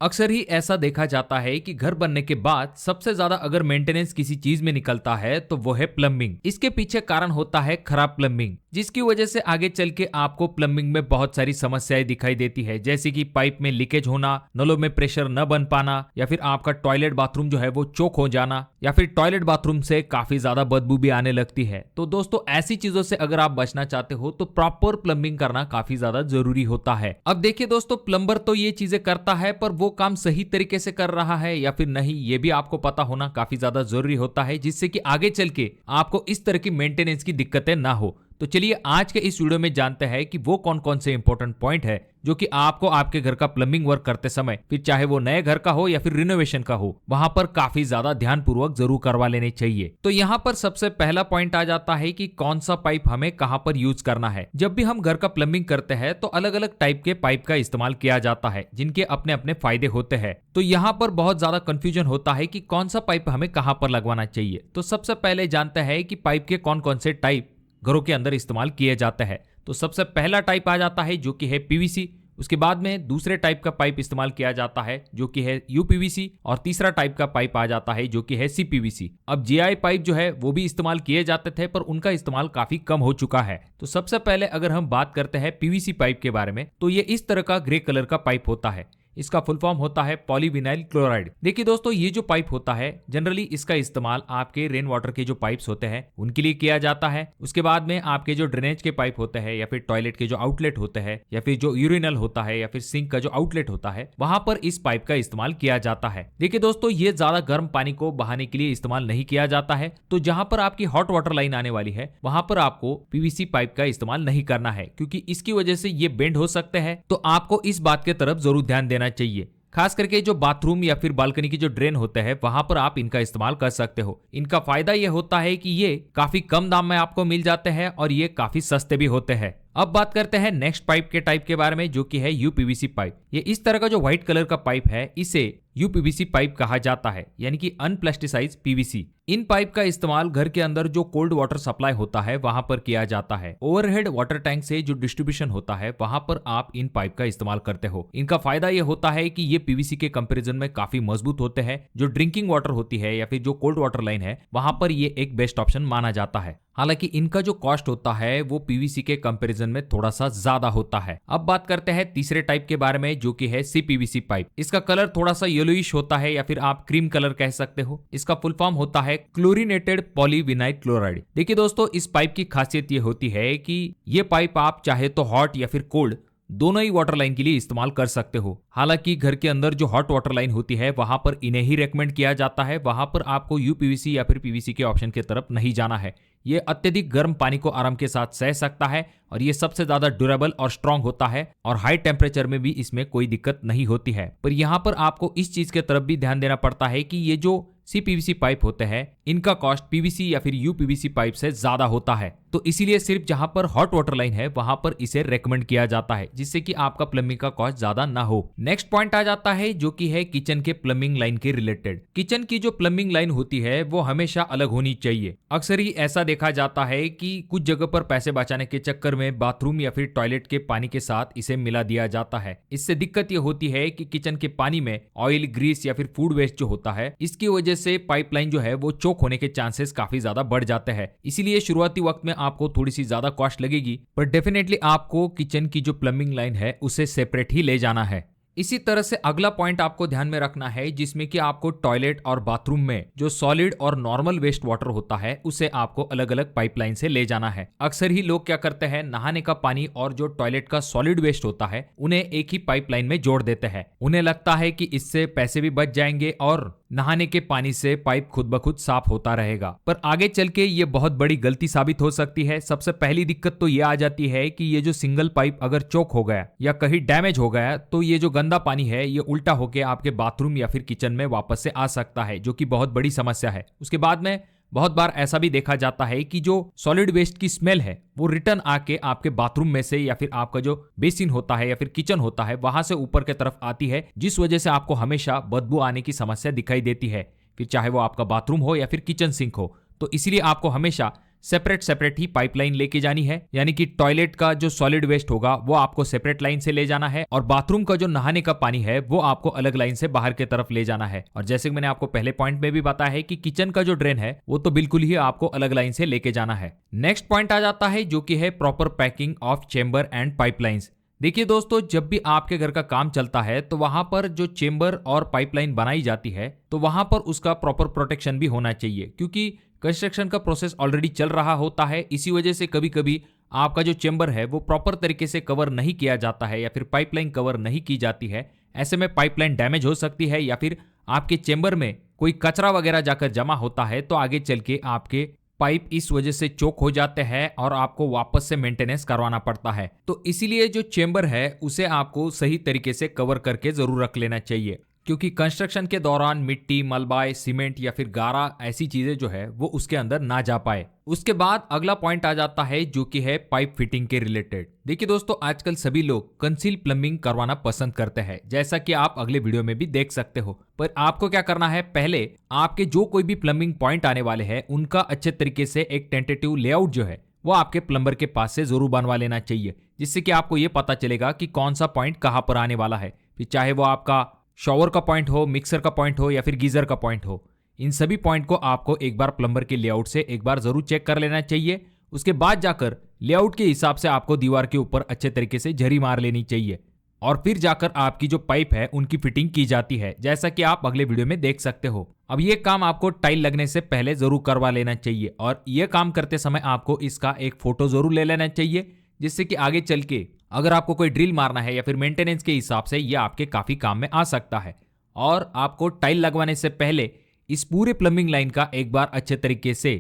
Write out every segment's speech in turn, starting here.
अक्सर ही ऐसा देखा जाता है कि घर बनने के बाद सबसे ज्यादा अगर मेंटेनेंस किसी चीज में निकलता है तो वो है प्लम्बिंग। इसके पीछे कारण होता है खराब प्लम्बिंग, जिसकी वजह से आगे चल के आपको प्लम्बिंग में बहुत सारी समस्याएं दिखाई देती है, जैसे कि पाइप में लीकेज होना, नलों में प्रेशर न बन पाना, या फिर आपका टॉयलेट बाथरूम जो है वो चोक हो जाना, या फिर टॉयलेट बाथरूम से काफी ज्यादा बदबू भी आने लगती है। तो दोस्तों ऐसी चीजों से अगर आप बचना चाहते हो तो प्रॉपर प्लम्बिंग करना काफी ज्यादा जरूरी होता है। अब देखिए दोस्तों, प्लम्बर तो ये चीजें करता है, पर वो काम सही तरीके से कर रहा है या फिर नहीं, ये भी आपको पता होना काफी ज्यादा जरूरी होता है, जिससे कि आगे चल के आपको इस तरह की मेंटेनेंस की दिक्कतें ना हो। तो चलिए आज के इस वीडियो में जानते हैं कि वो कौन कौन से इंपॉर्टेंट पॉइंट है जो कि आपको आपके घर का प्लम्बिंग वर्क करते समय, फिर चाहे वो नए घर का हो या फिर रिनोवेशन का हो, वहां पर काफी ज्यादा ध्यानपूर्वक जरूर करवा लेने चाहिए। तो यहाँ पर सबसे पहला पॉइंट आ जाता है कि कौन सा पाइप हमें कहां पर यूज करना है। जब भी हम घर का प्लम्बिंग करते हैं तो अलग अलग टाइप के पाइप का इस्तेमाल किया जाता है, जिनके अपने अपने फायदे होते हैं। तो यहाँ पर बहुत ज्यादा कंफ्यूजन होता है कि कौन सा पाइप हमें कहां पर लगवाना चाहिए। तो सबसे पहले जानते हैं कि पाइप के कौन कौन से टाइप घरों के अंदर इस्तेमाल किए जाते हैं। तो सबसे पहला टाइप आ जाता है जो कि है पीवीसी। उसके बाद में दूसरे टाइप का पाइप इस्तेमाल किया जाता है जो कि है यूपीवीसी, और तीसरा टाइप का पाइप आ जाता है जो कि है सीपीवीसी। अब जीआई पाइप जो है वो भी इस्तेमाल किए जाते थे, पर उनका इस्तेमाल काफी कम हो चुका है। तो सबसे पहले अगर हम बात करते हैं पीवीसी पाइप के बारे में, तो ये इस तरह का ग्रे कलर का पाइप होता है। इसका फुल फॉर्म होता है पॉलीविनाइल क्लोराइड। देखिए दोस्तों, ये जो पाइप होता है जनरली इसका इस्तेमाल आपके रेन वाटर के जो पाइप्स होते हैं उनके लिए किया जाता है। उसके बाद में आपके जो ड्रेनेज के पाइप होते हैं, या फिर टॉयलेट के जो आउटलेट होते हैं, या फिर जो यूरिनल होता है, या फिर सिंक का जो आउटलेट होता है, वहां पर इस पाइप का इस्तेमाल किया जाता है। देखिए दोस्तों, ये ज्यादा गर्म पानी को बहाने के लिए इस्तेमाल नहीं किया जाता है। तो जहां पर आपकी हॉट वाटर लाइन आने वाली है वहां पर आपको पीवीसी पाइप का इस्तेमाल नहीं करना है, क्योंकि इसकी वजह से ये बेंड हो सकते हैं। तो आपको इस बात की तरफ जरूर ध्यान देना चाहिए। खास करके जो बाथरूम या फिर बालकनी की जो ड्रेन होते हैं वहां पर आप इनका इस्तेमाल कर सकते हो। इनका फायदा ये होता है कि ये काफी कम दाम में आपको मिल जाते हैं और ये काफी सस्ते भी होते हैं। अब बात करते हैं नेक्स्ट पाइप के टाइप के बारे में, जो कि है यूपीवीसी पाइप। ये इस तरह का जो व्हाइट कलर का पाइप है इसे यूपीवीसी पाइप कहा जाता है, यानी कि अनप्लास्टिसाइज पीवीसी। इन पाइप का इस्तेमाल घर के अंदर जो कोल्ड वाटर सप्लाई होता है वहां पर किया जाता है। ओवरहेड वाटर टैंक से जो डिस्ट्रीब्यूशन होता है वहां पर आप इन पाइप का इस्तेमाल करते हो। इनका फायदा यह होता है कि ये पीवीसी के कंपैरिजन में काफी मजबूत होते हैं। जो ड्रिंकिंग वाटर होती है या फिर जो कोल्ड वाटर लाइन है वहां पर ये एक बेस्ट ऑप्शन माना जाता है। हालांकि इनका जो कॉस्ट होता है वो पीवीसी के कंपैरिजन में थोड़ा सा ज्यादा होता है। अब बात करते हैं तीसरे टाइप के बारे में, जो कि है सीपीवीसी पाइप। इसका कलर थोड़ा सा येलोइश होता है, या फिर आप क्रीम कलर कह सकते हो। इसका फुल फॉर्म होता है क्लोरीनेटेड पॉलीविनाइल क्लोराइड। देखिए दोस्तों, इस पाइप की खासियत ये होती है कि ये पाइप आप चाहे तो हॉट या फिर कोल्ड दोनों ही वाटर लाइन के लिए इस्तेमाल कर सकते हो। हालांकि घर के अंदर जो हॉट वाटर लाइन होती है वहां पर इन्हें ही रेकमेंड किया जाता है। वहां पर आपको यूपीवीसी या फिर पीवीसी के ऑप्शन की तरफ नहीं जाना है। ये अत्यधिक गर्म पानी को आराम के साथ सह सकता है और ये सबसे ज्यादा ड्यूरेबल और स्ट्रांग होता है, और हाई टेम्परेचर में भी इसमें कोई दिक्कत नहीं होती है। पर यहाँ पर आपको इस चीज की तरफ भी ध्यान देना पड़ता है कि ये जो सीपीवीसी पाइप होते हैं इनका कॉस्ट पीवीसी या फिर यूपीवीसी पाइप से ज्यादा होता है। तो इसीलिए सिर्फ जहां पर हॉट वाटर लाइन है वहां पर इसे रेकमेंड किया जाता है, जिससे कि आपका प्लम्बिंग का कॉस्ट ज्यादा ना हो। नेक्स्ट पॉइंट आ जाता है जो कि है किचन के प्लम्बिंग लाइन के रिलेटेड। किचन की जो प्लम्बिंग लाइन होती है वो हमेशा अलग होनी चाहिए। अक्सर ही ऐसा देखा जाता है कि कुछ जगह पर पैसे बचाने के चक्कर में बाथरूम या फिर टॉयलेट के पानी के साथ इसे मिला दिया जाता है। इससे दिक्कत ये होती है कि किचन के पानी में ऑयल, ग्रीस या फिर फूड वेस्ट जो होता है, इसकी वजह से पाइपलाइन जो है वो चोक होने के चांसेस काफी ज्यादा बढ़ जाते हैं। इसीलिए शुरुआती वक्त में आपको थोड़ी सी ज्यादा कॉस्ट लगेगी, पर डेफिनेटली आपको किचन की जो प्लम्बिंग लाइन है उसे सेपरेट ही ले जाना है। इसी तरह से अगला पॉइंट आपको ध्यान में रखना है, जिसमें कि आपको टॉयलेट और बाथरूम में जो सॉलिड और नॉर्मल वेस्ट वाटर होता है उसे आपको अलग अलग पाइपलाइन से ले जाना है। अक्सर ही लोग क्या करते हैं, नहाने का पानी और जो टॉयलेट का सॉलिड वेस्ट होता है उन्हें एक ही पाइपलाइन में जोड़ देते हैं। उन्हें लगता है कि इससे पैसे भी बच जाएंगे और नहाने के पानी से पाइप खुद ब खुद साफ होता रहेगा, पर आगे चल के ये बहुत बड़ी गलती साबित हो सकती है। सबसे पहली दिक्कत तो ये आ जाती है कि ये जो सिंगल पाइप अगर चोक हो गया या कहीं डैमेज हो गया तो ये जो गंदा पानी है ये उल्टा होके आपके बाथरूम या फिर किचन में वापस से आ सकता है, जो कि बहुत बड़ी समस्या है। उसके बाद में बहुत बार ऐसा भी देखा जाता है कि जो सॉलिड वेस्ट की स्मेल है वो रिटर्न आके आपके बाथरूम में से या फिर आपका जो बेसिन होता है या फिर किचन होता है वहां से ऊपर की तरफ आती है, जिस वजह से आपको हमेशा बदबू आने की समस्या दिखाई देती है, फिर चाहे वो आपका बाथरूम हो या फिर किचन सिंक हो। तो इसीलिए आपको हमेशा सेपरेट सेपरेट ही पाइपलाइन लेके जानी है। यानी कि टॉयलेट का जो सॉलिड वेस्ट होगा वो आपको सेपरेट लाइन से ले जाना है और बाथरूम का जो नहाने का पानी है वो आपको अलग लाइन से बाहर की तरफ ले जाना है। और जैसे कि मैंने आपको पहले पॉइंट में भी बताया है कि किचन का जो ड्रेन है वो तो बिल्कुल ही आपको अलग लाइन से लेके जाना है। नेक्स्ट पॉइंट आ जाता है जो कि है proper packing of chamber and pipelines. देखिए दोस्तों, जब भी आपके घर का काम चलता है तो वहां पर जो चेंबर और पाइपलाइन बनाई जाती है तो वहां पर उसका प्रॉपर प्रोटेक्शन भी होना चाहिए, क्योंकि कंस्ट्रक्शन का प्रोसेस ऑलरेडी चल रहा होता है। इसी वजह से कभी कभी आपका जो चेंबर है वो प्रॉपर तरीके से कवर नहीं किया जाता है या फिर पाइपलाइन कवर नहीं की जाती है। ऐसे में पाइपलाइन डैमेज हो सकती है या फिर आपके चेंबर में कोई कचरा वगैरह जाकर जमा होता है तो आगे चल के आपके पाइप इस वजह से चोक हो जाते हैं और आपको वापस से मेंटेनेंस करवाना पड़ता है। तो इसीलिए जो चेंबर है उसे आपको सही तरीके से कवर करके जरूर रख लेना चाहिए, क्योंकि कंस्ट्रक्शन के दौरान मिट्टी, मलबा, सीमेंट या फिर गारा ऐसी चीजें जो है वो उसके अंदर ना जा पाए। उसके बाद अगला पॉइंट आ जाता है जो कि है पाइप फिटिंग के रिलेटेड। देखिए दोस्तों, आजकल सभी लोग कंसील प्लम्बिंग करवाना पसंद करते हैं, जैसा कि आप अगले वीडियो में भी देख सकते हो। पर आपको क्या करना है, पहले आपके जो कोई भी प्लम्बिंग पॉइंट आने वाले हैं उनका अच्छे तरीके से एक टेंटेटिव लेआउट जो है वो आपके प्लम्बर के पास से जरूर बनवा लेना चाहिए, जिससे कि आपको ये पता चलेगा कि कौन सा पॉइंट कहां पर आने वाला है। फिर चाहे वो आपका शॉवर का पॉइंट हो, मिक्सर का पॉइंट हो या फिर गीजर का पॉइंट हो, इन सभी पॉइंट को आपको एक बार प्लम्बर के लेआउट से एक बार जरूर चेक कर लेना चाहिए। उसके बाद जाकर लेआउट के हिसाब से आपको दीवार के ऊपर अच्छे तरीके से झरी मार लेनी चाहिए और फिर जाकर आपकी जो पाइप है उनकी फिटिंग की जाती है, जैसा कि आप अगले वीडियो में देख सकते हो। अब ये काम आपको टाइल लगने से पहले जरूर करवा लेना चाहिए और ये काम करते समय आपको इसका एक फोटो जरूर ले लेना चाहिए, जिससे कि आगे चल के अगर आपको कोई ड्रिल मारना है या फिर मेंटेनेंस के हिसाब से ये आपके काफी काम में आ सकता है। और आपको टाइल लगवाने से पहले इस पूरे प्लम्बिंग लाइन का एक बार अच्छे तरीके से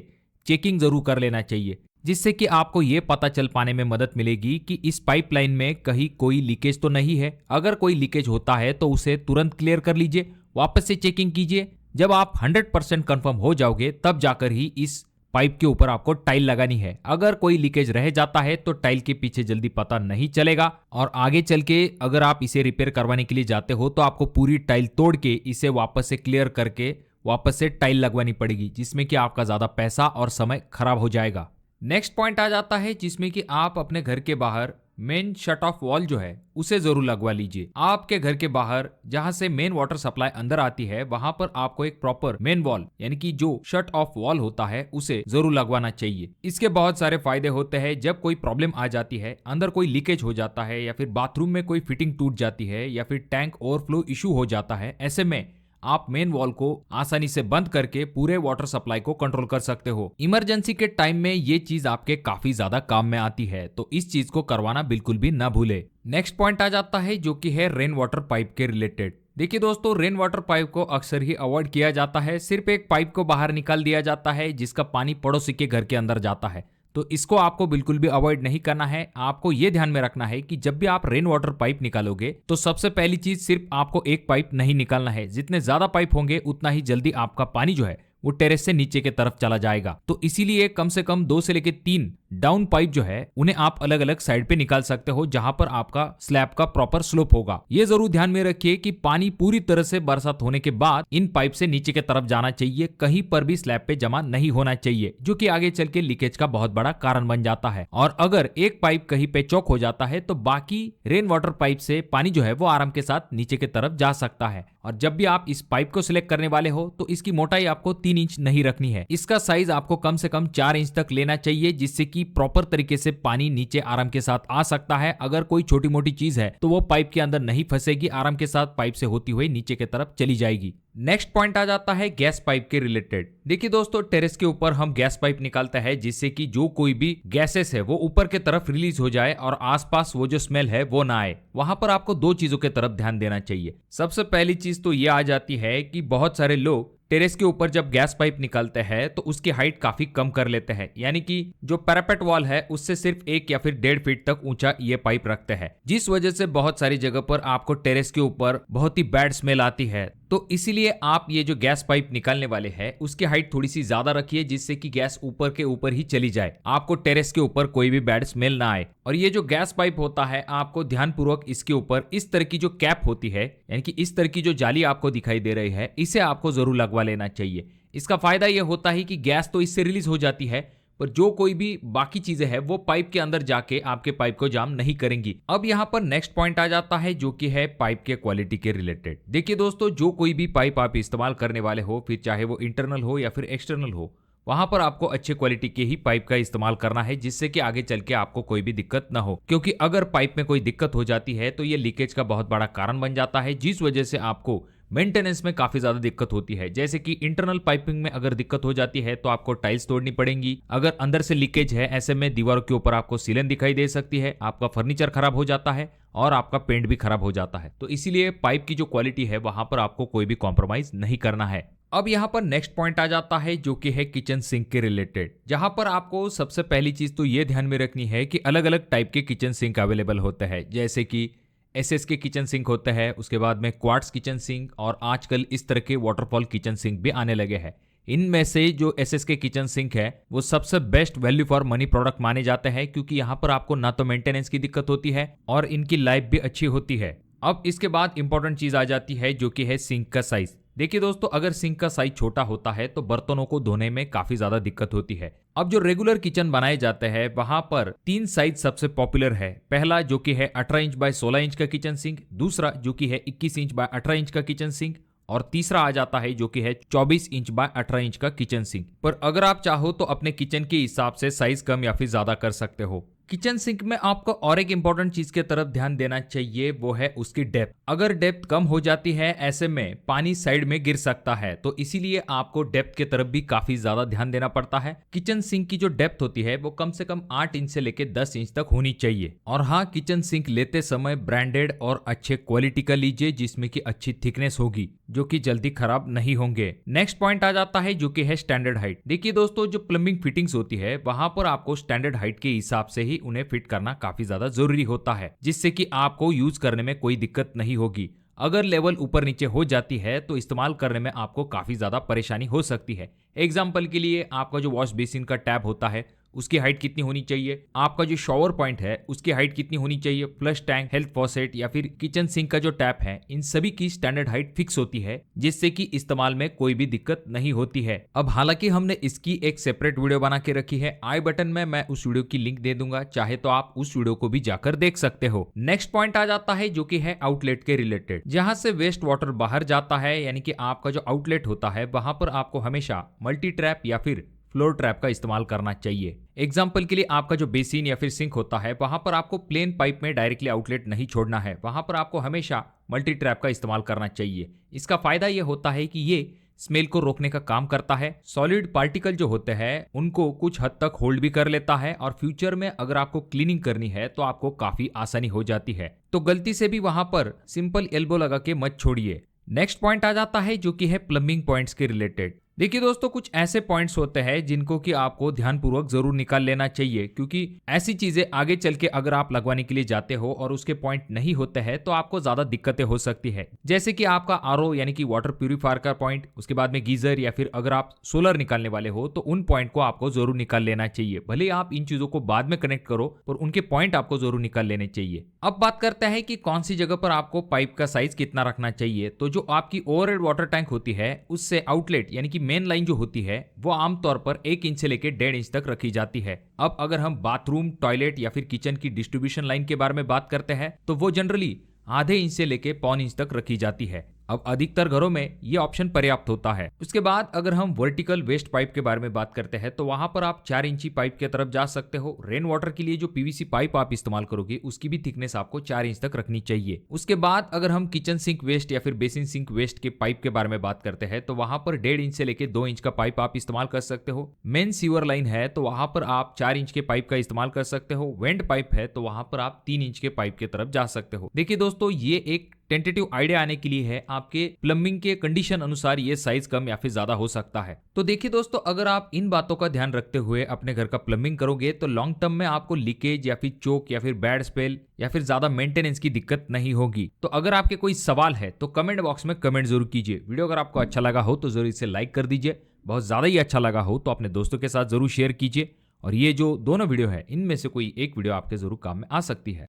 चेकिंग जरूर कर लेना चाहिए, जिससे कि आपको ये पता चल पाने में मदद मिलेगी कि इस पाइपलाइन में कहीं कोई लीकेज तो नहीं है। अगर कोई लीकेज होता है तो उसे तुरंत क्लियर कर लीजिए, वापस से चेकिंग कीजिए। जब आप 100% कंफर्म हो जाओगे तब जाकर ही इस पाइप के ऊपर आपको टाइल लगानी है। अगर कोई लीकेज रह जाता है तो टाइल के पीछे जल्दी पता नहीं चलेगा और आगे चल के अगर आप इसे रिपेयर करवाने के लिए जाते हो तो आपको पूरी टाइल तोड़ के इसे वापस से क्लियर करके वापस से टाइल लगवानी पड़ेगी, जिसमें कि आपका ज्यादा पैसा और समय खराब हो जाएगा। नेक्स्ट पॉइंट आ जाता है जिसमें कि आप अपने घर के बाहर मेन शट ऑफ वॉल जो है उसे जरूर लगवा लीजिए। आपके घर के बाहर जहां से मेन वाटर सप्लाई अंदर आती है वहां पर आपको एक प्रॉपर मेन वॉल यानी कि जो शट ऑफ वॉल होता है उसे जरूर लगवाना चाहिए। इसके बहुत सारे फायदे होते हैं। जब कोई प्रॉब्लम आ जाती है, अंदर कोई लीकेज हो जाता है या फिर बाथरूम में कोई फिटिंग टूट जाती है या फिर टैंक ओवरफ्लो इशू हो जाता है, ऐसे में आप मेन वॉल को आसानी से बंद करके पूरे वाटर सप्लाई को कंट्रोल कर सकते हो। इमरजेंसी के टाइम में ये चीज आपके काफी ज्यादा काम में आती है, तो इस चीज को करवाना बिल्कुल भी ना भूले। नेक्स्ट पॉइंट आ जाता है जो कि है रेन वाटर पाइप के रिलेटेड। देखिए दोस्तों, रेन वाटर पाइप को अक्सर ही अवॉइड किया जाता है। सिर्फ एक पाइप को बाहर निकाल दिया जाता है जिसका पानी पड़ोसी के घर के अंदर जाता है, तो इसको आपको बिल्कुल भी अवॉइड नहीं करना है। आपको ये ध्यान में रखना है कि जब भी आप रेन वाटर पाइप निकालोगे तो सबसे पहली चीज सिर्फ आपको एक पाइप नहीं निकालना है। जितने ज्यादा पाइप होंगे उतना ही जल्दी आपका पानी जो है वो टेरेस से नीचे की तरफ चला जाएगा। तो इसीलिए कम से कम 2 से लेकर 3 डाउन पाइप जो है उन्हें आप अलग अलग साइड पे निकाल सकते हो, जहां पर आपका स्लैब का प्रॉपर स्लोप होगा। ये जरूर ध्यान में रखिए कि पानी पूरी तरह से बरसात होने के बाद इन पाइप से नीचे की तरफ जाना चाहिए, कहीं पर भी स्लैब पे जमा नहीं होना चाहिए, जो कि आगे चल के लीकेज का बहुत बड़ा कारण बन जाता है। और अगर एक पाइप कहीं पे चौक हो जाता है तो बाकी रेन वाटर पाइप से पानी जो है वो आराम के साथ नीचे की तरफ जा सकता है। और जब भी आप इस पाइप को सिलेक्ट करने वाले हो तो इसकी मोटाई आपको 3 इंच नहीं रखनी है। इसका साइज आपको कम से कम 4 इंच तक लेना चाहिए, जिससे कि प्रॉपर तरीके से पानी नीचे आराम के साथ आ सकता है। अगर कोई छोटी मोटी चीज है तो वो पाइप के अंदर नहीं फंसेगी, आराम के साथ पाइप से होती हुई नीचे की तरफ चली जाएगी। नेक्स्ट पॉइंट आ जाता है गैस पाइप के रिलेटेड। देखिए दोस्तों, टेरेस के ऊपर हम गैस पाइप निकालते हैं जिससे कि जो कोई भी गैसेस है वो ऊपर के तरफ रिलीज हो जाए और आसपास वो जो स्मेल है वो ना आए। वहां पर आपको 2 चीजों की तरफ ध्यान देना चाहिए। सबसे पहली चीज तो ये आ जाती है कि बहुत सारे लोग टेरेस के ऊपर जब गैस पाइप निकालते हैं तो उसकी हाइट काफी कम कर लेते हैं, यानी कि जो पैरापेट वॉल है उससे सिर्फ 1 या फिर 1.5 फीट तक ऊंचा ये पाइप रखते हैं, जिस वजह से बहुत सारी जगह पर आपको टेरेस के ऊपर बहुत ही बैड स्मेल आती है। तो इसीलिए आप ये जो गैस पाइप निकालने वाले हैं उसकी हाइट थोड़ी सी ज्यादा रखिए, जिससे कि गैस ऊपर के ऊपर ही चली जाए, आपको टेरेस के ऊपर कोई भी बैड स्मेल ना आए। और ये जो गैस पाइप होता है आपको ध्यानपूर्वक इसके ऊपर इस तरह की जो कैप होती है, यानी कि इस तरह की जो जाली आपको दिखाई दे रही है, इसे आपको जरूर लगवा लेना चाहिए। इसका फायदा यह होता है कि गैस तो इससे रिलीज हो जाती है, पर जो कोई भी बाकी चीजें हैं वो पाइप के अंदर जाके आपके पाइप को जाम नहीं करेंगी। अब यहाँ पर नेक्स्ट पॉइंट आ जाता है जो कि है पाइप के क्वालिटी के रिलेटेड। देखिए दोस्तों, जो कोई भी पाइप आप इस्तेमाल करने वाले हो, फिर चाहे वो इंटरनल हो या फिर एक्सटर्नल हो, वहां पर आपको अच्छे क्वालिटी के ही पाइप का इस्तेमाल करना है, जिससे कि आगे चल के आपको कोई भी दिक्कत ना हो। क्योंकि अगर पाइप में कोई दिक्कत हो जाती है तो ये लीकेज का बहुत बड़ा कारण बन जाता है, जिस वजह से आपको मेंटेनेंस में काफी ज्यादा दिक्कत होती है। जैसे कि इंटरनल पाइपिंग में अगर दिक्कत हो जाती है तो आपको टाइल्स तोड़नी पड़ेंगी। अगर अंदर से लीकेज है, ऐसे में दीवारों के ऊपर आपको सीलन दिखाई दे सकती है, आपका फर्नीचर खराब हो जाता है और आपका पेंट भी खराब हो जाता है। तो इसीलिए पाइप की जो क्वालिटी है वहां पर आपको कोई भी कॉम्प्रोमाइज नहीं करना है। अब यहाँ पर नेक्स्ट पॉइंट आ जाता है जो कि है किचन सिंक के रिलेटेड, जहां पर आपको सबसे पहली चीज तो ये ध्यान में रखनी है कि अलग अलग टाइप के किचन सिंक अवेलेबल होते हैं। जैसे कि एसएस के किचन सिंक होते हैं, उसके बाद में क्वार्ट्स किचन सिंक, और आजकल इस तरह के वाटरफॉल किचन सिंक भी आने लगे हैं। इनमें से जो एसएस के किचन सिंक है वो सबसे best value for money product माने जाते हैं, क्योंकि यहाँ पर आपको ना तो मेंटेनेंस की दिक्कत होती है और इनकी लाइफ भी अच्छी होती है। अब इसके बाद इंपॉर्टेंट चीज आ जाती है जो कि है सिंक का साइज। देखिए दोस्तों, अगर सिंक का साइज छोटा होता है तो बर्तनों को धोने में काफी ज्यादा दिक्कत होती है। अब जो रेगुलर किचन बनाए जाते हैं वहां पर 3 साइज सबसे पॉपुलर है। पहला जो कि है 18 इंच बाय 16 इंच का किचन सिंक, दूसरा जो कि है 21 इंच बाय 18 इंच का किचन सिंक, और तीसरा आ जाता है जो कि है 24 इंच बाय 18 इंच का किचन सिंक। पर अगर आप चाहो तो अपने किचन के हिसाब से साइज कम या फिर ज्यादा कर सकते हो। किचन सिंक में आपको और एक इंपॉर्टेंट चीज की तरफ ध्यान देना चाहिए, वो है उसकी डेप्थ। अगर डेप्थ कम हो जाती है, ऐसे में पानी साइड में गिर सकता है, तो इसीलिए आपको डेप्थ की तरफ भी काफी ज्यादा ध्यान देना पड़ता है। किचन सिंक की जो डेप्थ होती है वो कम से कम 8 इंच से लेकर 10 इंच तक होनी चाहिए। और हाँ, किचन सिंक लेते समय ब्रांडेड और अच्छे क्वालिटी का लीजिए, जिसमें की अच्छी थिकनेस होगी, जो कि जल्दी खराब नहीं होंगे। नेक्स्ट पॉइंट आ जाता है जो कि है स्टैंडर्ड हाइट। देखिए दोस्तों, जो प्लम्बिंग फिटिंग्स होती है वहां पर आपको स्टैंडर्ड हाइट के हिसाब से ही उन्हें फिट करना काफी ज्यादा जरूरी होता है, जिससे कि आपको यूज करने में कोई दिक्कत नहीं होगी। अगर लेवल ऊपर नीचे हो जाती है तो इस्तेमाल करने में आपको काफी ज्यादा परेशानी हो सकती है। एग्जाम्पल के लिए, आपका जो वॉश बेसिन का टैप होता है उसकी हाइट कितनी होनी चाहिए, आपका जो शॉवर पॉइंट है उसकी हाइट कितनी होनी चाहिए, फ्लश टैंक, हेल्थ फॉसेट या फिर किचन सिंक का जो टैप है, इन सभी की स्टैंडर्ड हाइट फिक्स होती है, जिससे कि इस्तेमाल में कोई भी दिक्कत नहीं होती है। अब हालांकि हमने इसकी एक सेपरेट वीडियो बना के रखी है, आई बटन में मैं उस वीडियो की लिंक दे दूंगा, चाहे तो आप उस वीडियो को भी जाकर देख सकते हो। नेक्स्ट पॉइंट आ जाता है जो कि है आउटलेट के रिलेटेड, जहां से वेस्ट वाटर बाहर जाता है, यानी कि आपका जो आउटलेट होता है वहां पर आपको हमेशा मल्टी ट्रैप या फिर फ्लोर ट्रैप का इस्तेमाल करना चाहिए। एग्जाम्पल के लिए, आपका जो बेसिन या फिर सिंक होता है वहां पर आपको प्लेन पाइप में डायरेक्टली आउटलेट नहीं छोड़ना है, वहां पर आपको हमेशा मल्टी ट्रैप का इस्तेमाल करना चाहिए। इसका फायदा यह होता है कि ये स्मेल को रोकने का काम करता है, सॉलिड पार्टिकल जो होते हैं उनको कुछ हद तक होल्ड भी कर लेता है, और फ्यूचर में अगर आपको क्लीनिंग करनी है तो आपको काफी आसानी हो जाती है। तो गलती से भी वहां पर सिंपल एल्बो लगा के मत छोड़िए। नेक्स्ट पॉइंट आ जाता है जो कि है प्लम्बिंग पॉइंट्स के रिलेटेड। देखिए दोस्तों, कुछ ऐसे पॉइंट्स होते हैं जिनको कि आपको ध्यानपूर्वक जरूर निकाल लेना चाहिए, क्योंकि ऐसी चीजें आगे चल के अगर आप लगवाने के लिए जाते हो और उसके पॉइंट नहीं होते हैं तो आपको ज्यादा दिक्कतें हो सकती है। जैसे कि आपका आरओ यानी कि वाटर प्यूरिफायर का पॉइंट, उसके बाद में गीजर, या फिर अगर आप सोलर निकालने वाले हो तो उन पॉइंट को आपको जरूर निकाल लेना चाहिए। भले आप इन चीजों को बाद में कनेक्ट करो, पर उनके पॉइंट आपको जरूर निकाल लेने चाहिए। अब बात करते हैं कि कौन सी जगह पर आपको पाइप का साइज कितना रखना चाहिए। तो जो आपकी ओवरहेड वाटर टैंक होती है उससे आउटलेट यानी कि मेन लाइन जो होती है वो आमतौर पर 1 इंच से लेकर 1.5 इंच तक रखी जाती है। अब अगर हम बाथरूम, टॉयलेट या फिर किचन की डिस्ट्रीब्यूशन लाइन के बारे में बात करते हैं तो वो जनरली ½ इंच से लेकर पौन इंच तक रखी जाती है। अब अधिकतर घरों में ये ऑप्शन पर्याप्त होता है। उसके बाद अगर हम वर्टिकल वेस्ट पाइप के बारे में बात करते हैं तो वहां पर आप 4 इंची पाइप की तरफ जा सकते हो। रेन वाटर के लिए जो पीवीसी पाइप आप इस्तेमाल करोगे उसकी भी थिकनेस आपको 4 इंच तक रखनी चाहिए। उसके बाद अगर हम किचन सिंक वेस्ट या फिर बेसिन सिंक वेस्ट के पाइप के बारे में बात करते हैं तो वहां पर 1.5 इंच से लेकर 2 इंच का पाइप आप इस्तेमाल कर सकते हो। मेन सीवर लाइन है तो वहां पर आप 4 इंच के पाइप का इस्तेमाल कर सकते हो। वेंट पाइप है तो वहां पर आप 3 इंच के पाइप की तरफ जा सकते हो। देखिए दोस्तों, ये एक टेंटेटिव आइडिया आने के लिए है, आपके प्लम्बिंग के कंडीशन अनुसार ये साइज कम या फिर ज्यादा हो सकता है। तो देखिए दोस्तों, अगर आप इन बातों का ध्यान रखते हुए अपने घर का प्लम्बिंग करोगे तो लॉन्ग टर्म में आपको लीकेज या फिर चोक या फिर बैड स्पेल या फिर ज्यादा मेंटेनेंस की दिक्कत नहीं होगी। तो अगर आपके कोई सवाल है तो कमेंट बॉक्स में कमेंट जरूर कीजिए। वीडियो अगर आपको अच्छा लगा हो तो जरूर इसे लाइक कर दीजिए। बहुत ज्यादा ही अच्छा लगा हो तो अपने दोस्तों के साथ जरूर शेयर कीजिए। और ये जो दोनों वीडियो है इनमें से कोई एक वीडियो आपके जरूर काम में आ सकती है।